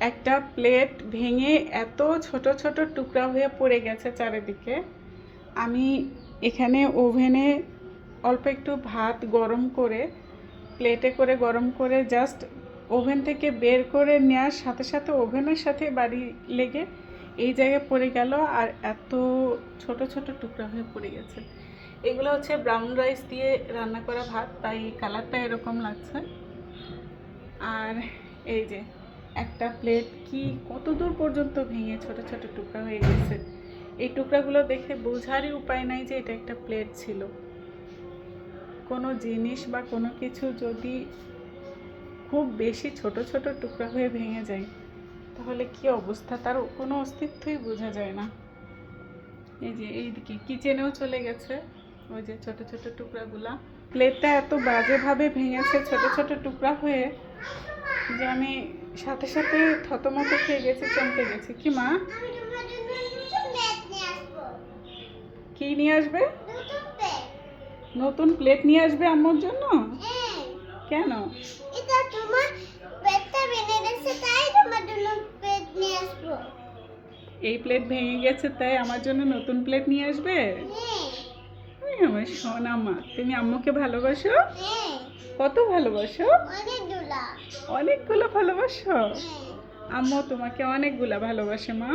একটা প্লেট ভেঙে এত ছোট ছোট টুকরা হয়ে পড়ে গেছে চারিদিকে। আমি এখানে ওভেনে অল্প একটু ভাত গরম করে প্লেটে করে গরম করে জাস্ট ওভেন থেকে বের করে নেওয়ার সাথে সাথে ওভেনের সাথে বাড়ি লেগে এই জায়গায় পড়ে গেল, আর এত ছোট ছোট টুকরা হয়ে পড়ে গেছে। এগুলো হচ্ছে ব্রাউন রাইস দিয়ে রান্না করা ভাত, তাই কালারটা এরকম লাগছে। আর এই যে একটা প্লেট কি কত দূর পর্যন্ত ভেঙে ছোট ছোট টুকরা হয়ে গেছে। এই টুকরাগুলো দেখে বোঝারই উপায় নাই যে এটা একটা প্লেট ছিল। কোনো জিনিস বা কোনো কিছু যদি খুব বেশি ছোট ছোট টুকরা হয়ে ভেঙে যায় তাহলে কি অবস্থা, তার কোনো অস্তিত্বই বোঝা যায় না। এই যে এইদিকে কিচেনেও চলে গেছে ওই যে ছোট ছোট টুকরাগুলা। প্লেটটা এত বাজেভাবে ভেঙেছে ছোট ছোট টুকরা হয়ে যে আমি সাথে সাথে থতমত খেয়ে গেছি, চমকে গেছি। কি মা, কি নিয়ে আসবে? নতুন প্লেট নিয়ে আসবে আম্মুর জন্য? কেন? এটা তোমার পেটটা ভেঙে গেছে তাই তোমার জন্য প্লেট নিয়ে আসবো। এই প্লেট ভেঙে গেছে তাই আমার জন্য নতুন প্লেট নিয়ে আসবে? ওই আমার সোনা মা, তুমি আম্মুকে ভালোবাসো? কত ভালোবাসো? অনেকগুলো ভালোবাসো? আম্মু তোমাকে অনেকগুলা ভালোবাসে মা।